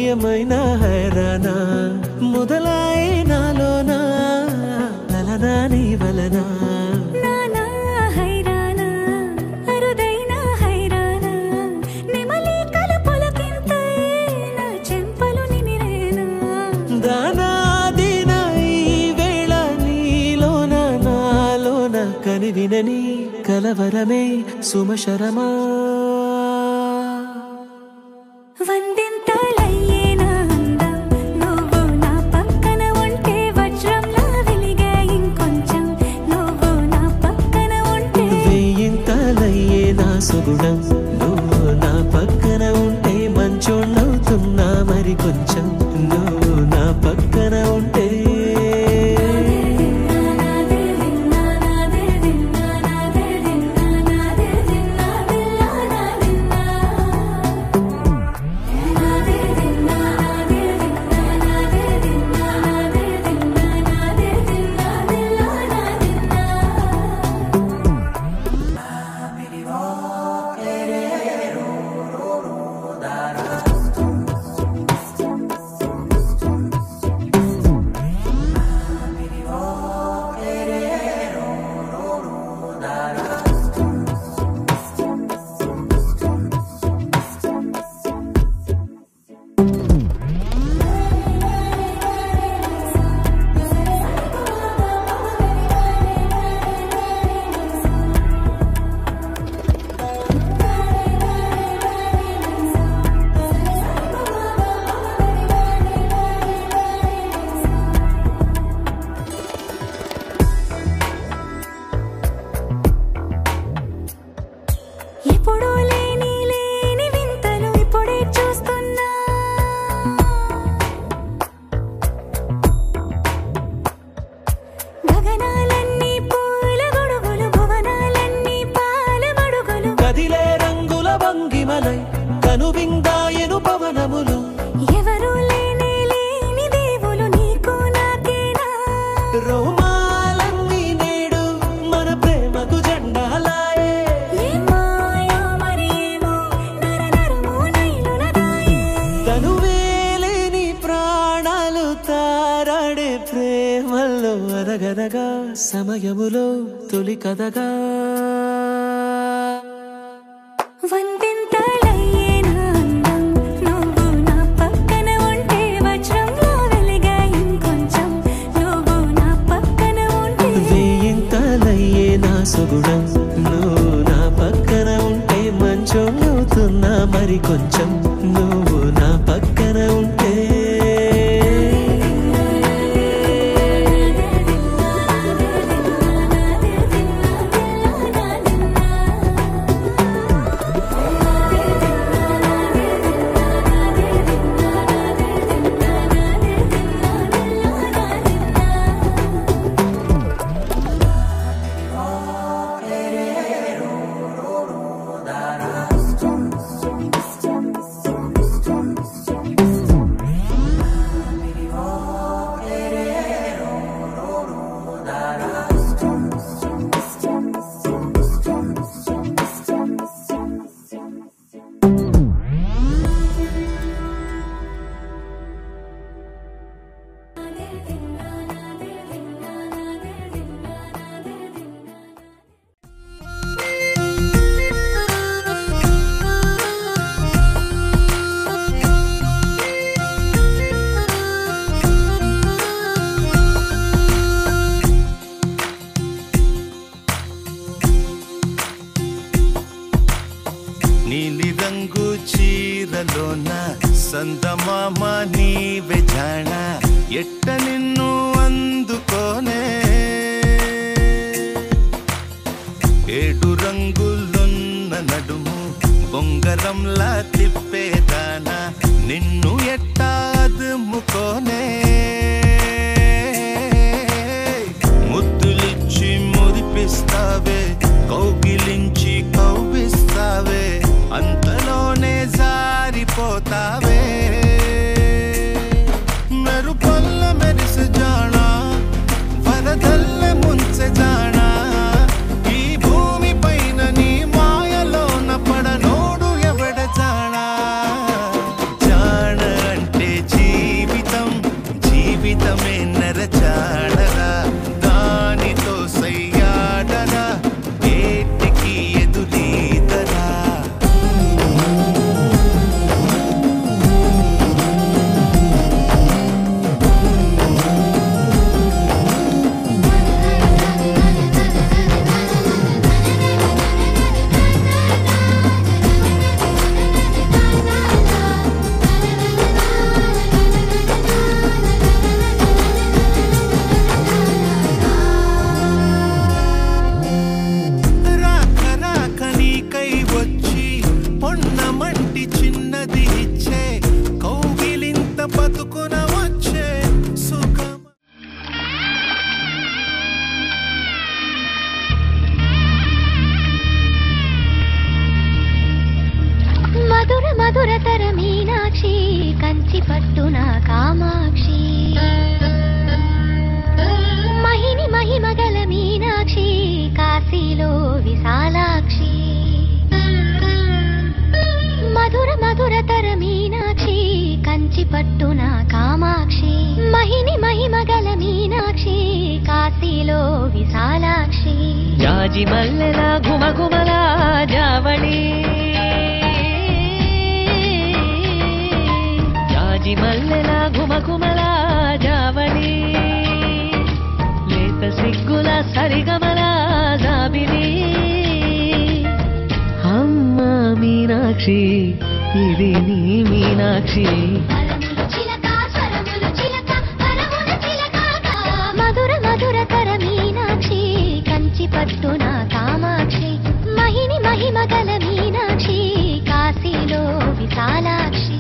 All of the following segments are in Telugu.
ఏమైనా హైరానా మొదలాయే నాలోనా నలనా నీ వలనా వినని కలవరమే సుమశరమా వందింతలయ్యేనా అందం నువ్వు నా పక్కన ఉంటే వజ్రంలా వెలిగే ఇంకొంచెం నువ్వు నా పక్కన ఉంటే వెయ్యింతలయ్యేనా సుగుణం నువ్వు నా పక్కన ఉంటే మంచోళ్ళవుతున్నా మరి కొంచెం నువ్వు నా పక్కన ఉంటే అరగరగా సమయములో తొలి కథగా వందింతలయ్యేనా అందం నువ్వు నా పక్కన ఉంటే వజ్రంలా వెలిగే ఇంకొంచెం నువ్వు నా పక్కన ఉంటే వెయ్యింతలయ్యేనా సుగుణం నువ్వు నా పక్కన ఉంటే మంచోళ్ళవుతున్నా మరి కొంచెం నువ్వు నా పక్కన ఉంటే నీలిరంగు చీరలోన సందమామ నీవే జాణ ఎట్ట నిన్ను అందుకోనే ఏడు రంగులున్న నడుము బొంగరంలా తిప్పేదానా నిన్ను ఎట్టా అదుముకోనే ముద్దులిచ్చి మురిపిస్తావే కౌగిలించి కౌగిస్తావే అంతలోనే జారిపోతావే మెరుపల్ల మెరిసి జానా వరదల్ల ముంచె జానా ఈ భూమి పైన నీ మాయలోన పడనోడు ఎవడ జానా జాన బతుకున వచ్చే సుఖం. మధుర మధురతర మీనాక్షి కంచి పట్టున కామాక్షి మహిని మహిమగల మీనాక్షి కాశీలో విశాలాక్షి మధుర మధురతర మీనాక్షి కంచి పట్టున కామాక్షి మహిని మహిమగల మీనాక్షి కాశీలో విశాలాక్షి జాజి మల్లెల గుమగుమల జావళి జాజి మల్లెల గుమగుమల జావళి లేత సిగ్గుల సరిగమల జాబిలి అమ్మ మీనాక్షి ఇది నీ మీనాక్షి మధుర మధురతర మీనాక్షి కంచి పట్టున కామాక్షి మహిని మహిమగల మీనాక్షి కాశీలో విశాలాక్షి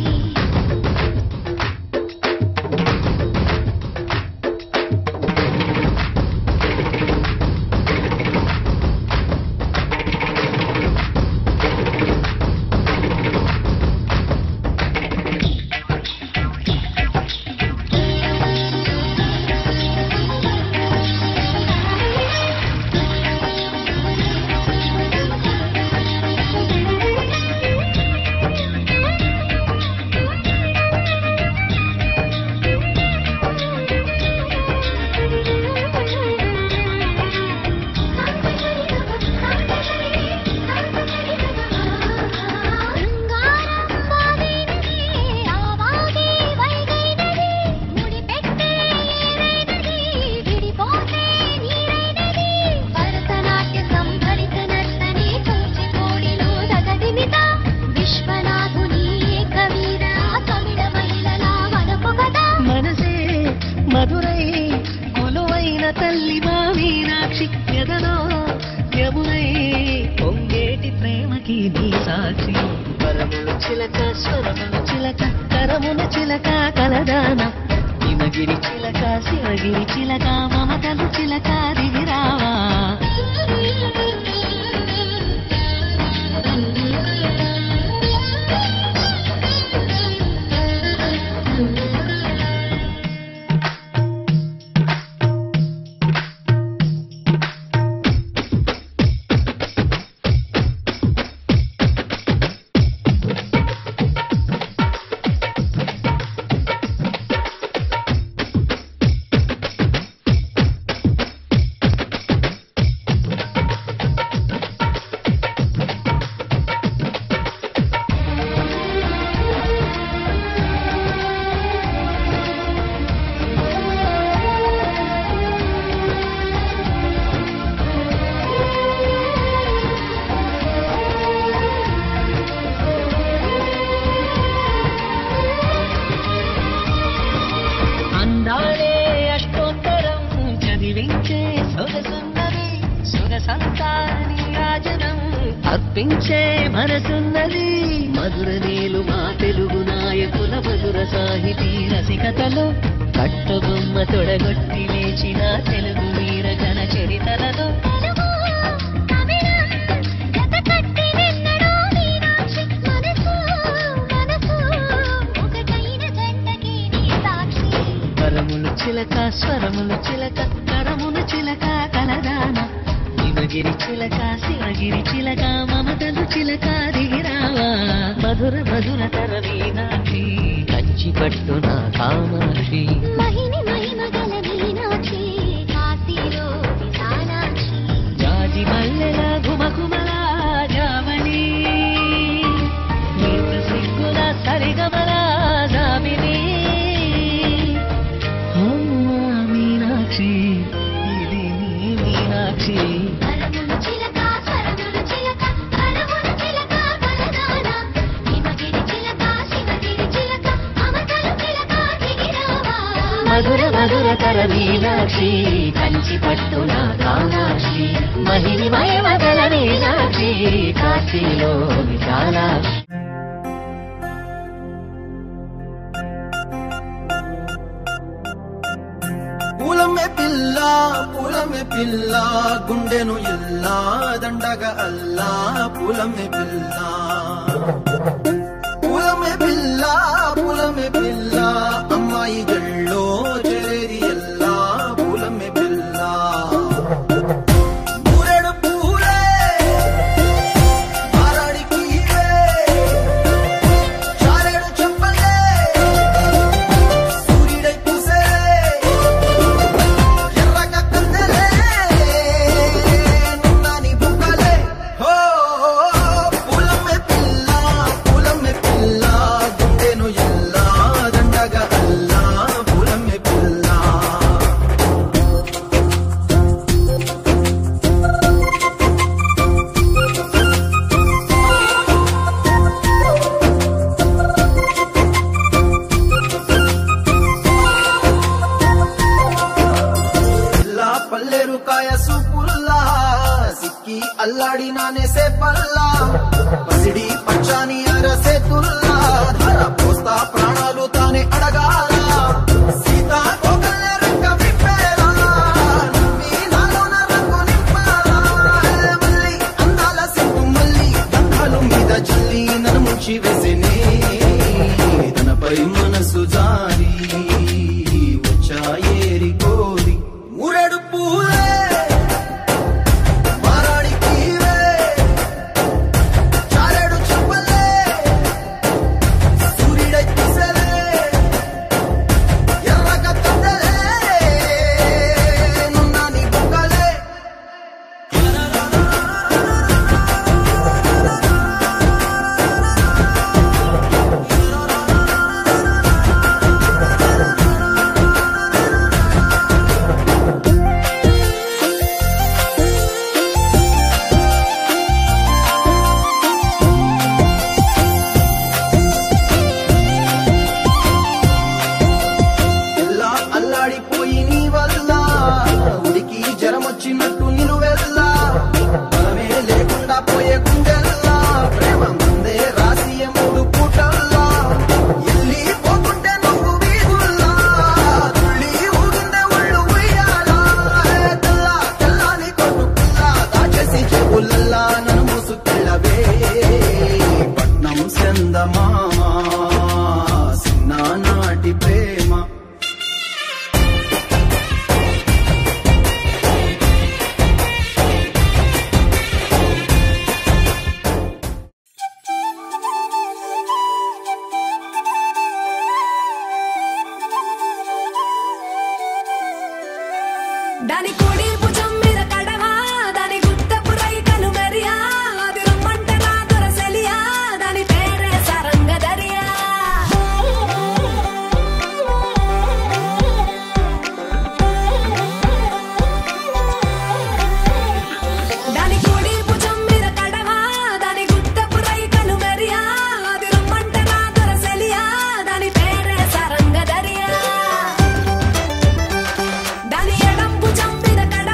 మధురై కొలువైన తల్లి మా మీనాక్షి ఎదలో యమునై పొంగేటి ప్రేమకి నీ సాక్షి పరములు చిలక స్వరములు చిలక కరమున చిలక కలదాన హిమగిరి చిలక శివగిరి చిలక మమతలు చిలక దిగిరావా అర్పించే మనసున్నది మధుర నీలు మా తెలుగు నాయకుల మధుర సాహితీ రసికతలో కట్టబొమ్మ తొడగొట్టి లేచిన తెలుగు వీర జన చరితలలో కరములు చిలక స్వరములు చిలక కరమున చిలక కలదాన హిమగిరి చిలక శివగిరి చిలక మమతలు చిలక దిగిరావా మధుర మధుర తర మీనాక్షి కంచి పట్టున కామాక్షి మహిని మహిమగల మీనాక్షి కాశీలో విశాలాక్షి జాజి మల్లెల గుమగుమల జావళి లేత సిగ్గుల సరిగమల జాబిలి అమ్మ మీనాక్షి ఇది నీ మీనాక్షి మధుర మధురతర మీనాక్షి కంచి పట్టున కామాక్షి మహిని మహిమగల మీనాక్షి కాశీలో విశాలాక్షి పూలమే పిల్ల గుండెను ఇల్లా దండగా అల్లా పూలమే పిల్ల అమ్మాయి జల్లో చేరేది ఎల్లా పూలమే పిల్ల పూరేడు పూలే మారాడికి చారేడు చెప్పలే సూర్యుడై పూసే ఎర్రగా కందలే నున్నాని బుక్కలే హో పూలమే పిల్ల గుండెను ఎల్లా దండగా అల్లా పూలమే పిల్ల పల్లేరు కాయ సూపుల్లా సిక్కి అల్లాడి నానేసే పల్లా పసిడి పచ్చాని అరసే తుల్లా ధర పోస్తా ప్రాణాలు తానే అడగాల సీతా కోకల్ల రంగ విప్పేలా నమ్మి నాలోన రంగు నింపాలా మళ్ళీ అందాల సింపు మళ్ళీ దండాలు మీద జల్లి నన్ను ముంచి వేసేనే తనపై మనసు జారి వచ్చాయేరి కోరి మురెడు పూలే మారాడికి చారేడు చెప్పలే సూర్యుడై పూసలే ఎర్రగా కందలే నున్నాని బుక్కలే అల్లాడిపోయి నీ వల్ల ఉడికి జ్వరం వచ్చినట్టు నిలువెల్లా బలమే లేకుండా పోయే గుండెల్లా ప్రేమ ముందే రాసి మూడు పూటల్లా ఎల్లి పోతుంటే నువ్వు వీధుల్లా తుళ్ళి ఊగిందే ఒళ్ళు ఉయ్యాలా తెల్లాని కొట్టు పిల్ల దాచేసి చెవులల్లా నన్ను మూసుకెళ్ళవే పట్నం చందమామా చిన్ననాటి ప్రేమ దాని కుడి భుజం మీద కడవా దాని గుత్తపు రైకను మెరియా అది రమ్మంట నా దొరసలియా దాని పేరే సరంగ దరియా దాని కుడి భుజం మీద కడవా దాని గుత్తపు రైకను మెరియా అది రమ్మంట నా దొరసలియా దాని పేరే సరంగ దరియా దాని ఎడం భుజం మీద కడ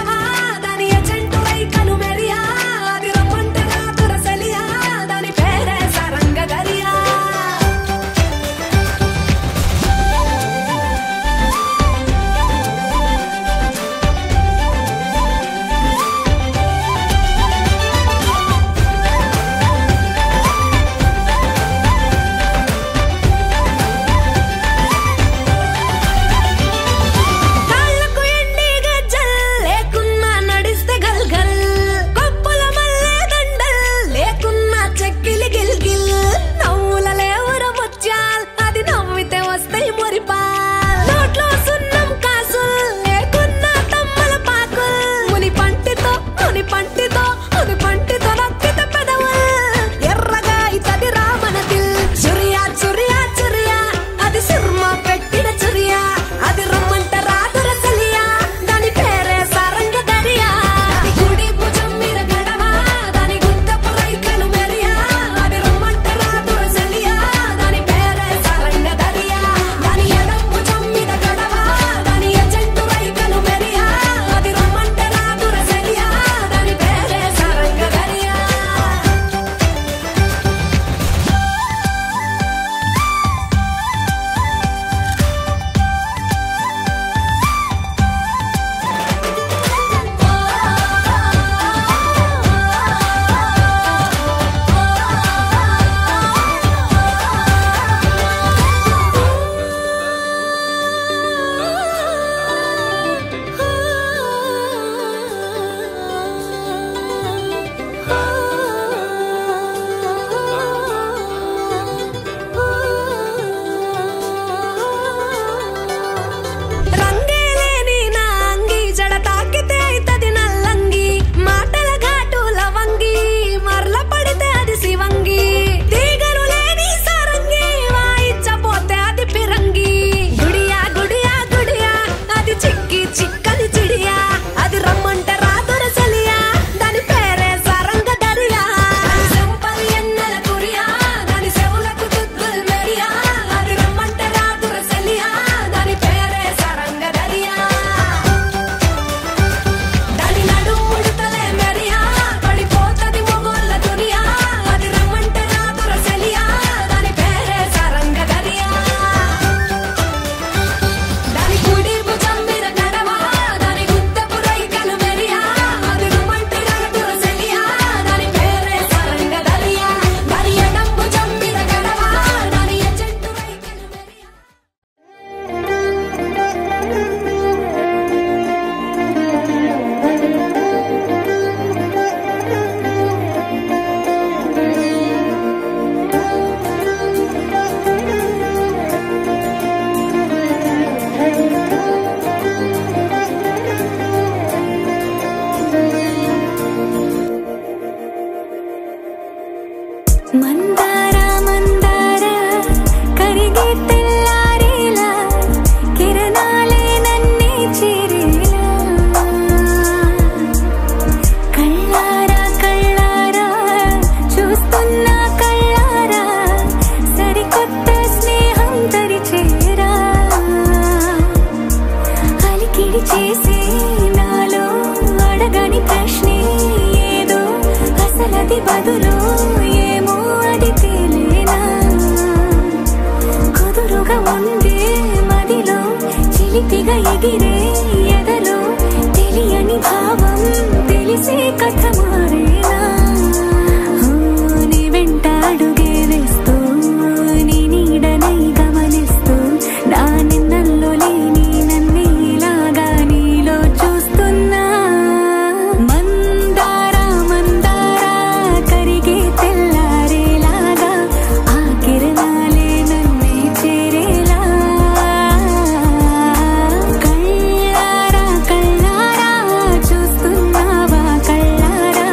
బదులో ఏమో అది తేలేనా కుదురుగా ఉండే మదిలో చిలిపిగా ఎగిరే ఎదలో తెలియని భావం తెలిసే కథ మారేనా నీ వెంట అడుగే వేస్తూ నీ నీడనై గమనిస్తూ నా నిన్నల్లో లేని నన్నే ఇలాగా నీలో చూస్తున్నా మందారా మందారా కరిగే తెల్లారేలాగా ఆ కిరణాలే నన్నే చేరేలా కళ్ళారా కళ్ళారా చూస్తున్నావా కళ్ళారా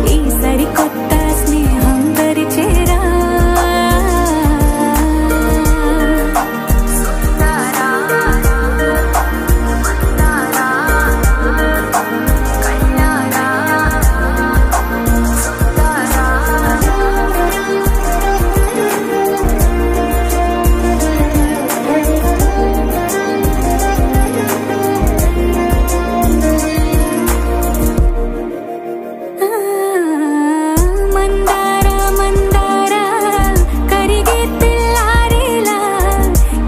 ఈ సరికొత్త స్నేహం పరిచేరా మందారా మందారా కరిగే తెల్లారేలా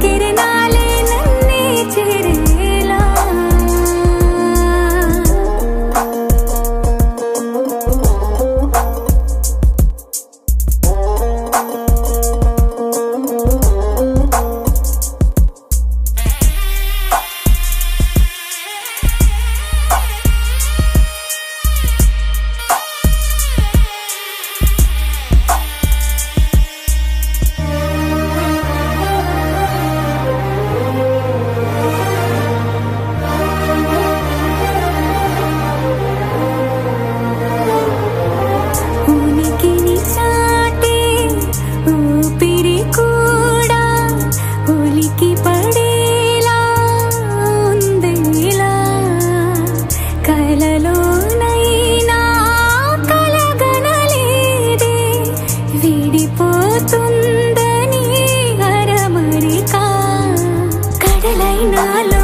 కిరణాలే నన్నే చేరేలా ఉనికిని చాటే ఊపిరి కూడా ఉలికి పడేలా ఉందేలా కలలోనైనా కలగనలేదే విడిపోతుందని అరమరిక కడలైనాలో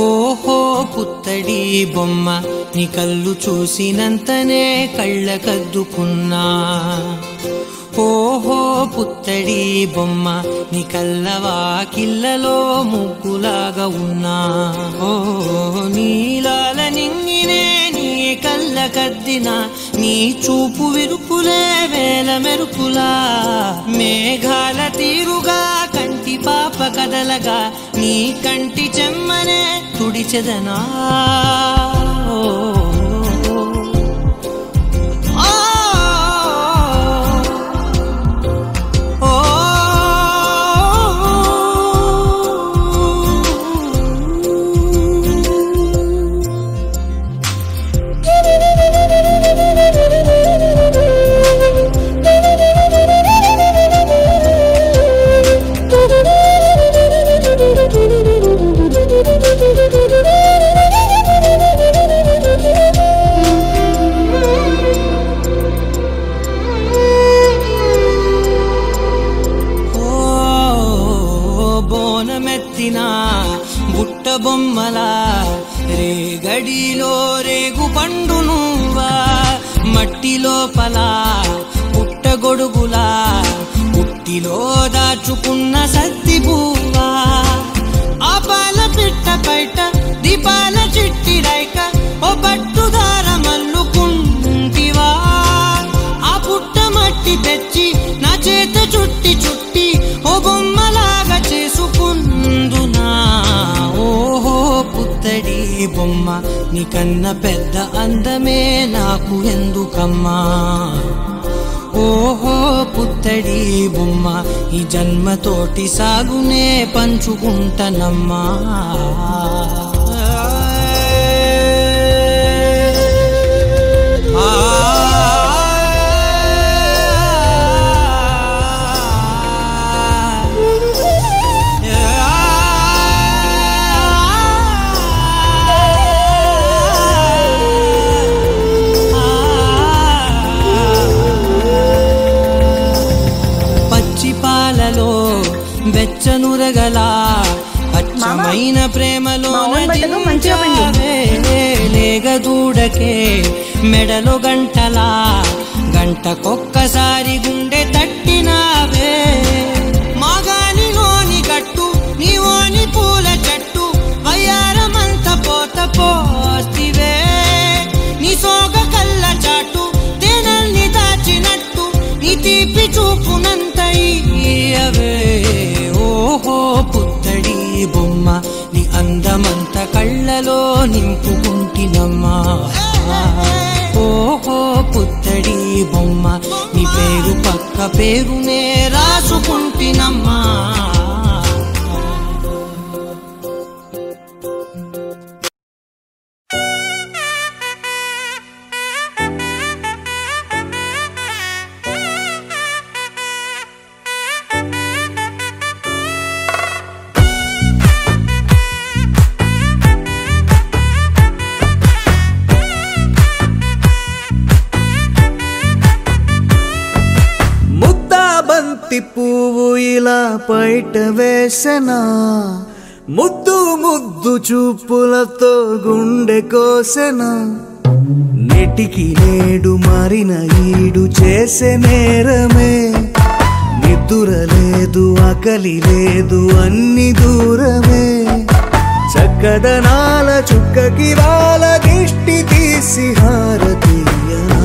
ఓహో పుత్తడి బొమ్మ నీ కళ్ళు చూసినంతనే కళ్ళకద్దుకున్నా ఓహో పుత్తడి బొమ్మ నీ కళ్ళవాకిళ్ళలో ముగ్గులాగా ఉన్నా ఓ నీలాల నింగినే నీ కళ్ళకద్దిన నీ చూపు విరుపులే వేల మెరుపులా మేఘాల తీరుగా కంటి పాప కదలగా నీ కంటి చెమ్మనే తుడిచెదనా Thank you. గడిలో రేగు పండు నువ్వా మట్టి లోపల పుట్టగొడుగులా పుట్టిలో దాచుకున్న సత్తి పువ్వా ఆ పాల పిట్ట బయట దీపాల చిట్టి రైక ఓ పట్టుదార మల్లుకుంటివా ఆ పుట్ట మట్టి తెచ్చి నా చేత చుట్టి చుట్టి ఓ బొమ్మలాగా చేసుకుందునా ఓహో పుత్తడి బొమ్మ నీకన్న పెద్ద అందమే నాకు ఎందుకమ్మా ఓహో పుత్తడి బొమ్మ ఈ జన్మతోటి సాగునే పంచుకుంటనమ్మా వెచ్చనురగల పచ్చమైన ప్రేమలో లేగదూడకే మెడలో గంటలా గంటకొక్కసారి గుండె తట్టినావే మాగానిలోని గట్టు నీవోని పూల చెట్టు వయ్యారమంత పోత పోస్తివే నీ సోగ కళ్ళ చాటు తేనల్ని దాచినట్టు నీ తీపి చూపునంత ఇయ్యవే ఓహో పుత్తడి బొమ్మ నీ అందమంత కళ్ళలో నింపుకుంటినమ్మా ఓహో పుత్తడి బొమ్మ నీ పేరు పక్క పేరునే రాసుకుంటినమ్మా పువ్వు ఇలా బయట వేసెనా ముద్దు ముద్దు చూపులతో గుండె కోసెనా నెటికి నేడు మారిన ఈడు చేసే నేరమే నిద్ర లేదు ఆకలి లేదు అన్ని దూరమే చక్కదనాల చుక్కకి వాళ్ళ దిష్టి తీసి హారతీయనా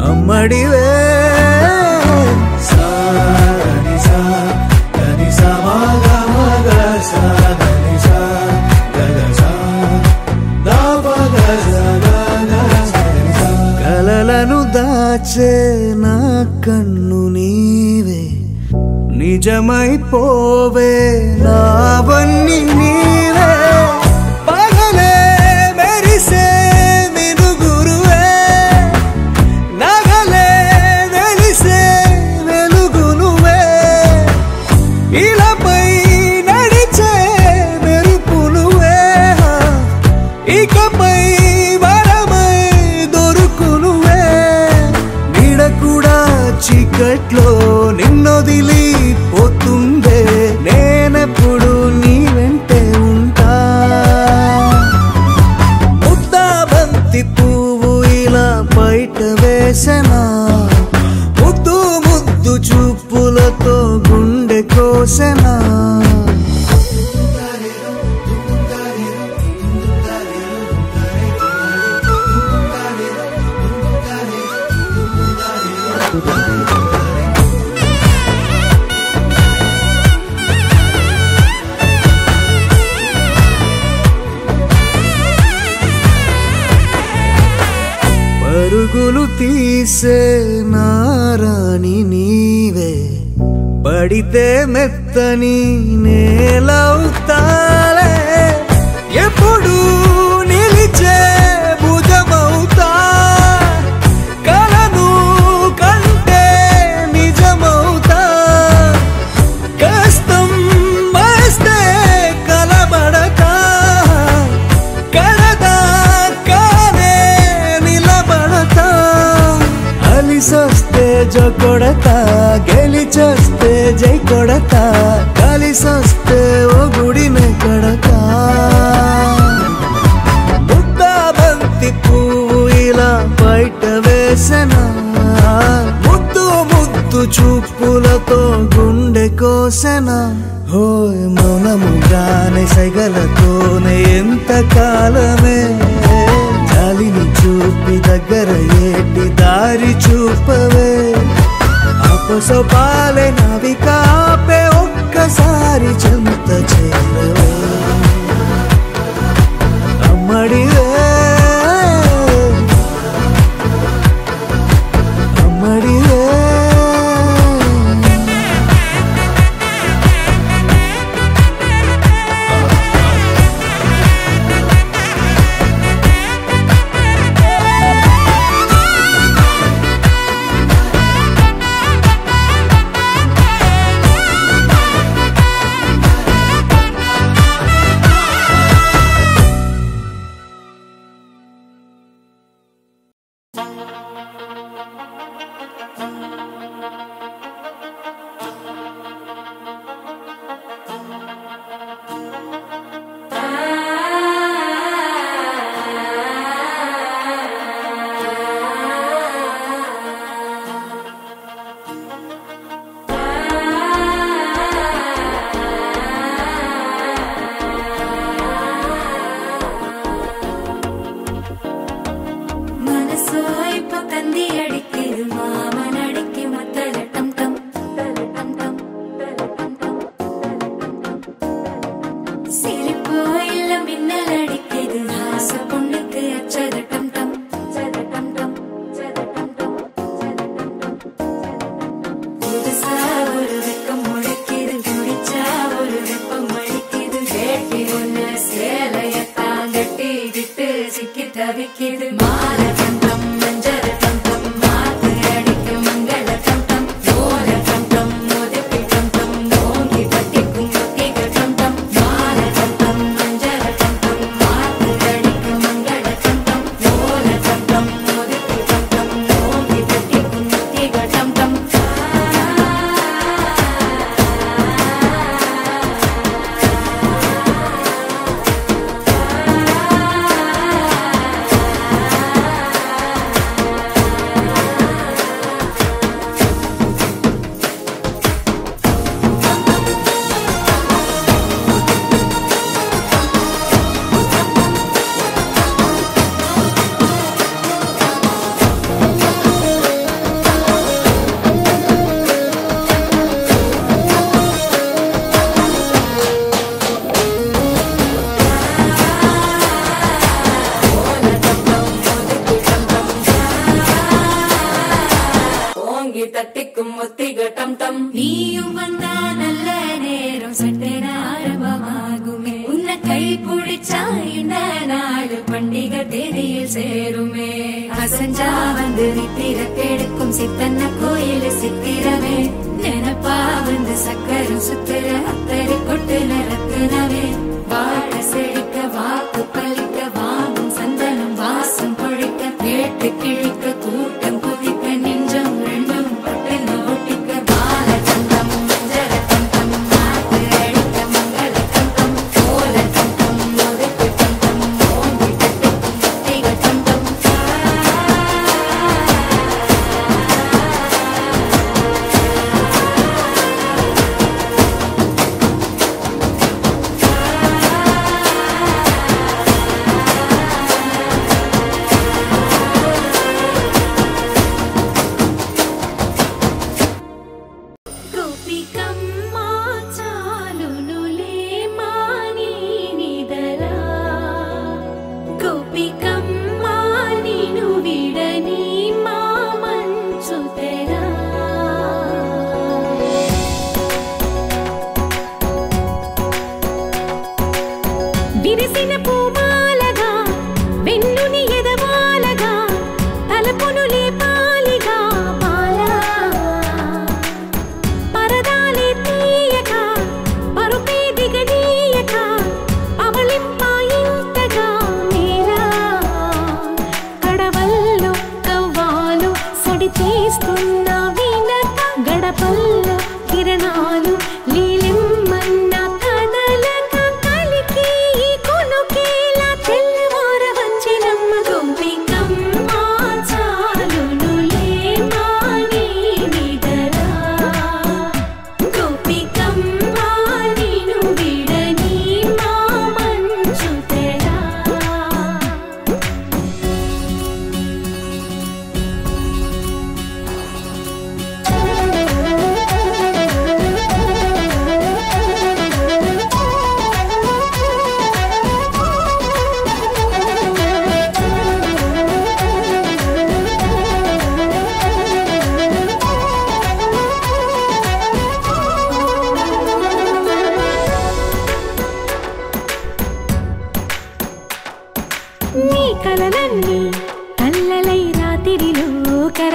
అమ్మడివే కలలను దాచే నా కన్ను నీవే నిజమైపోవే నావన్నీ నీవే పగలే మెరిసే మినుగురువే నగలే వెలిసే వెలుగునువే ఇలాపై నడిచే మెరుపునువే ఇకపై వరమై దొరుకునువే నీడ కూడా చీకట్లో నిన్నొదిలి పోతుందే నేనెప్పుడు నీ వెంటే ఉంటా ముద్దా బంతి పువ్వు ఇలా బయట వేసెనా ముద్దు ముద్దు చూపులతో గుండె కోసెనా పరుగులు తీసే నారాణి నీవే పడితే మెత్తని నేలవుతాలే ఎప్పుడు నిలిచే భుజమవుతా కలను కంటే నిజమవుతా కష్టం వస్తే కలబడక కడదాకానే నిలబడతా అలిసొస్తే జొకొడతా గెలిచొస్తే వస్తే జై కొడతా కలిసొస్తే ఓ గుడినే కడతా ముద్దా బంతి పువ్వు ఇలా బయట వేసనా ముద్దు ముద్దు చూపులతో గుండె కోసెనా హోయ్ మౌనముగానే సైగలతోనే ఎంత కాలమే జాలిని చూపి దగ్గర ఏటి దారి చూపవే అపసపాలే నవికాపే ఒక్కసారి చెంత చేరవే అమ్మడివే అమ్మడివే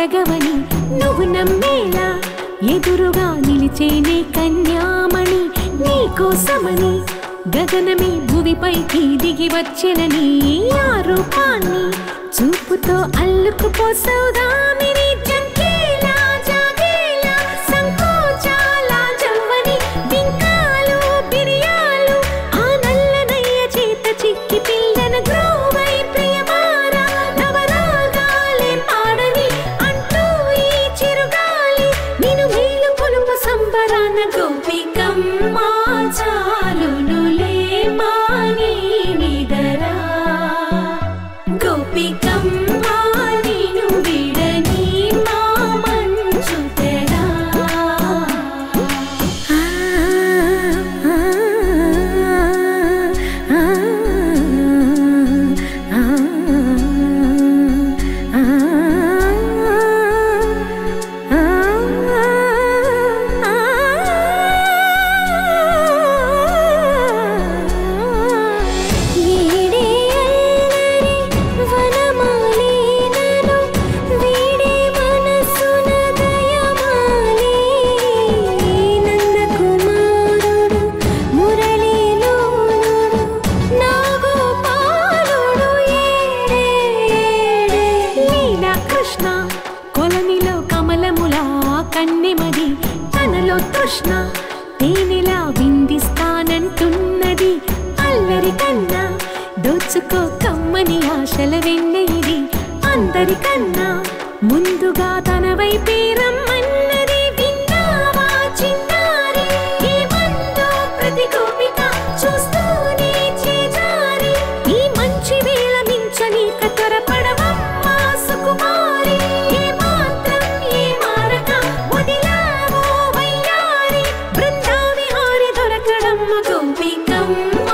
తగవని నువ్వు నమ్మేలా ఎదురుగా నిలిచేనే కన్యామణి నీకోసమని గగనమే భువిపైకి దిగి వచ్చెనని ఆ రూపాన్ని చూపుతో అల్లుకుపోసౌదామిని జంకేలా జాగేలా సంకోచాల జవ్వని బింకాలు బిరియాలు ఆ నల్లనయ్య చేత చిక్కి పిల్లన గ్రోవై ప్రియమారా నవరాగాలే పాడని అంటూ ఈ చిరుగాలి నిన్ను మేలు కొలుపు సంబరాన గోపికమ్మ చాలునులే మాని నిదరా గోపికమ్మ నిన్ను విడని మా మంచు తెరా కొలనిలో కమలములా కన్నెమది తనలో తృష్ణ తేనెలా విందిస్తానంటున్నది అల్లరి కన్నా దోచుకో కమ్మని ఆశల వెన్నెయిది అందరికన్నా ముందుగా తన వైపే రమ్మన్నది విన్నావా చిన్నారి ఏమందో ప్రతి గోపిక చూస్తూనే చేజారి ఈ మంచి వేళ మించని కతరపడవమ్మ సుకుమారి ఏ మాత్రం ఏ మారక వదిలావో వయ్యారి బృందావి హారి దొరకడమ్మ గోపికమ్మ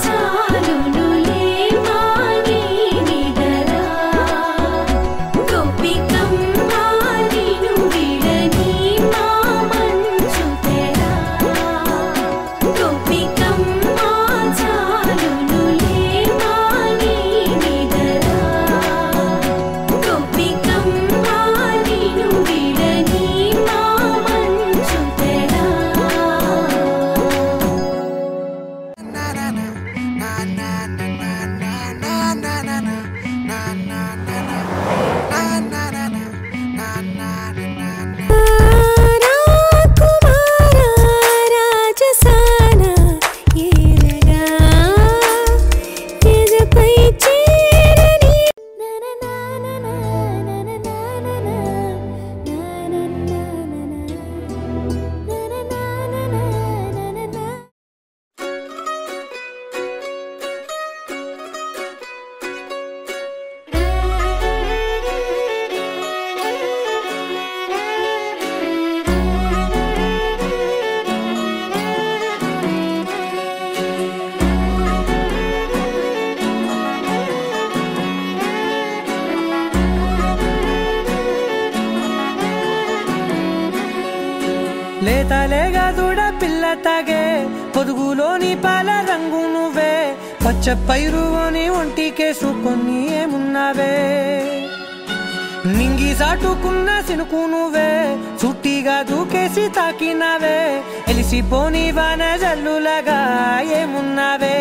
చాలునులే మాని నిదరా గోపికమ్మ నిన్ను విడని మా మంచు తెరా గోపికమ్మ చాలునులే మాని నిదరా గోపికమ్మ నిన్ను విడని మా మంచు తెరా లేతలేగా దూడ పిల్ల తాగే పొదుగులోని పాల రంగు నువ్వే పచ్చ పైరుని ఒంటికేసుకొని ఏమున్నావే నింగి సాటుకున్న సినుకు నువ్వే చుట్టిగా దూకేసి తాకినావే ఎలిసిపోని వాన జల్లులగా ఏమున్నావే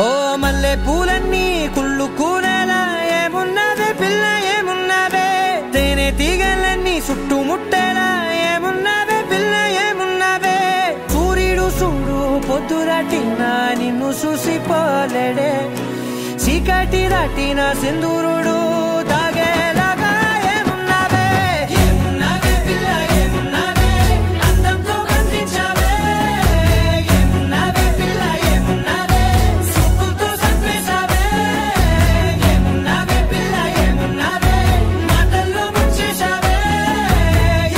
ఓ మల్లె పూలన్నీ కుళ్ళు కూరలా ఏమున్నావే పిల్ల ఏమున్నావే తేనె తీగలన్నీ చుట్టుముట్టేలా ఏమున్నావే పిల్ల ఏమున్నావే సూర్యుడు చూడు పొద్దురాటినా నిన్ను చూసిపోలేడే చీకటి దాటిన సింధూరుడు తాగేలాగా ఏమున్నావే ఏమున్నావే పిల్ల ఏమున్నావే అందంతో కనిపించావే ఏమున్నావే పిల్ల ఏమున్నావే సుక్కుతో సంపేశావే ఏమున్నావే పిల్ల ఏమున్నావే మాటల్లో ముంచేశావే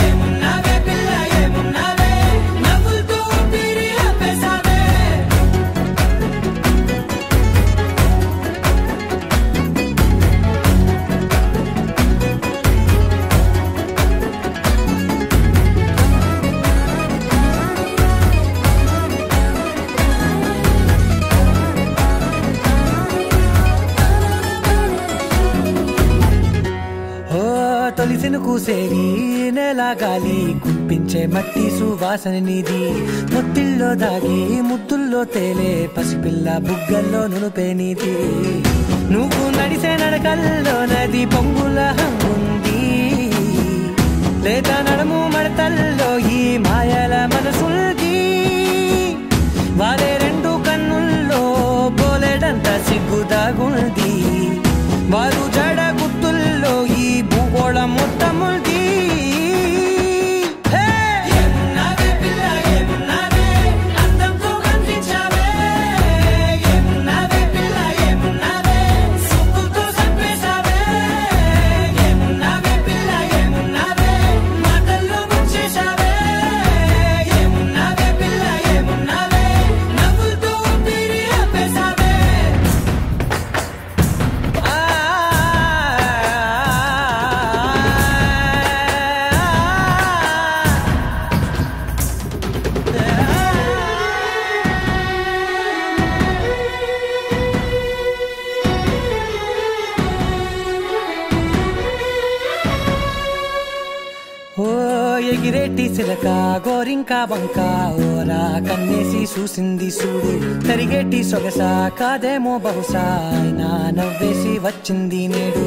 ఏమున్నావే పిల్ల ఏమున్నావే నవ్వులతో ఊపిరి ఆపేశావే పూసేరి నెల గాలి కుప్పించే మట్టి సువాసన నీది ముత్తిల్లో దాగి ముత్తుల్లో తేలే పసిపిల్ల బుగ్గల్లో నునుపే నీది నువ్వు నడిసే నడకల్లో నది పొంగుల హంగుంది లేదా నడుము మడతల్లో ఈ మాయల మనసుల్ది వారే రెండు కన్నుల్లో పోలేడంత సిగ్గు దాగుంది వారు జడ గుర్తుల్లో ఈ భూగోళం మొత్తముంది ఎగిరేటి సిలక గోరింక వంక ఓరా కన్నేసి చూసింది చూడు తరిగేటి సొగస కాదేమో బహుశా అయినా నవ్వేసి వచ్చింది నేడు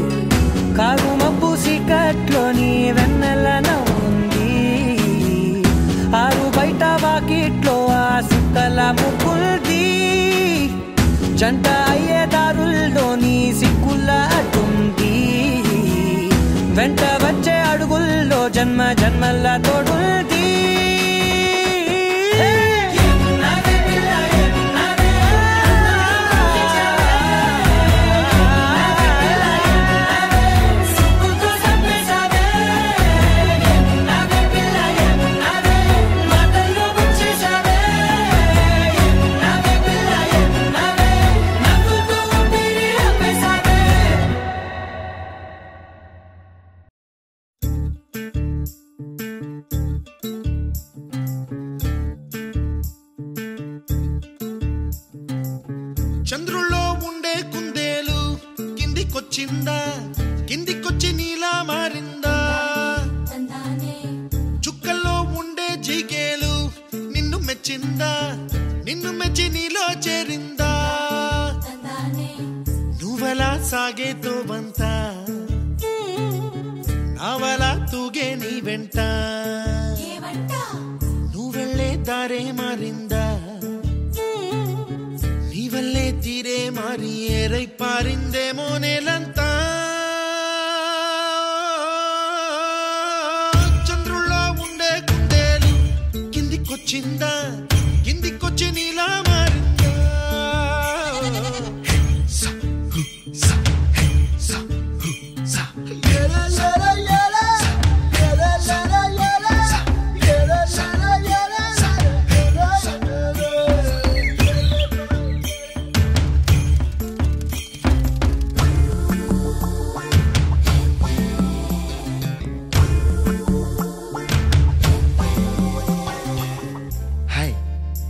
కారు మబ్బు సీకట్లోని వెన్నెల నవ్వుంది ఆరు బయట వాకిట్లో ఆ సుక్కల ముగ్గుల్ది జంట అయ్యే దారుల్లోని సిగ్గుల అడ్డుంది వెంట వచ్చే అడుగుల్లో జన్మ జన్మల్ల తోడుల్ది చంద్రుల్లో ఉండే కుందేలు కిందికొచ్చిందా కిందికొచ్చి నీలా మారిందా చుక్కల్లో ఉండే జిగేలు నిన్ను మెచ్చిందా నిన్ను మెచ్చి నీలో చేరిందా నువ్వలా సాగేతో బంత నావలా తూగే నీ వెంట నువ్వెళ్ళే దారే మారిందా నీవల్లే తీరే మారి ఏరై పారిందేమో నేలంతా చంద్రుల్లో ఉండే కుందేలు కిందికొచ్చిందా కిందికొచ్చి నీలా మారిందా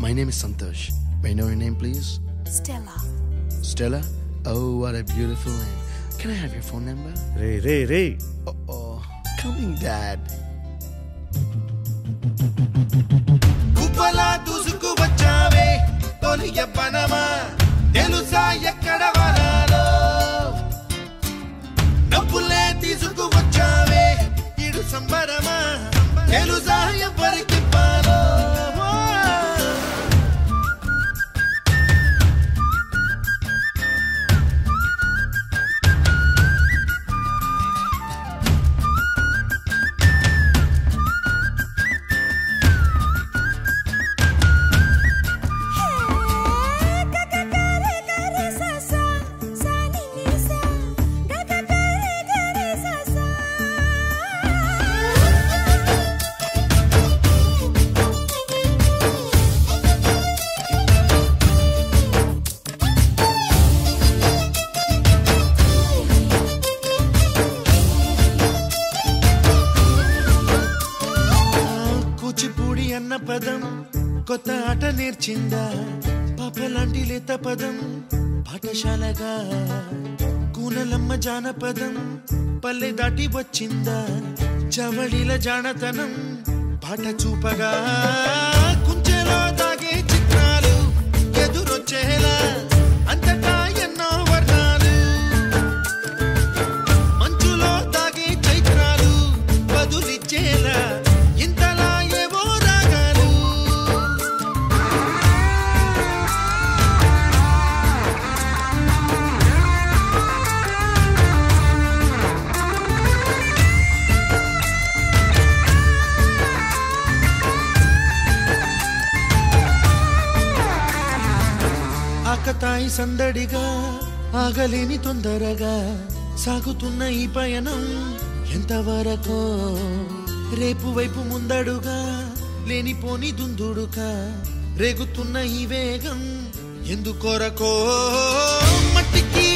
My name is Santosh. May I know your name, please? Stella. Stella? Oh, what a beautiful name. Can I have your phone number? Ray. Oh, coming, Dad. Kupala dusuku vachave, toliya banama, telusa ekkada varalo. Nappule tisuku vachave, idu sambarama, telusa evariki palo. పదం కొత్త ఆట నేర్చిందా పాపలాంటి లేత పదం పాఠశాలగా కూనలమ్మ జానపదం పల్లె దాటి వచ్చిందా చవడిల జానతనం పాట చూపగా కుంచెలో దాగే చిత్రాలు ఎదురొచ్చేలా అంతటా ఎన్నో వర్ణాలు మంచులో దాగే చైత్రాలు బదులిచ్చేలా ఇంతలా ఏవో రాగాలు ఆకతాయి సందడిగా ఆగలేని తొందరగా సాగుతున్న ఈ పయనం ఎంతవరకో రేపు వైపు ముందడుగా లేనిపోని దుందుడుగా రేగుతున్న ఈ వేగం ఎందుకొరకో మట్టికి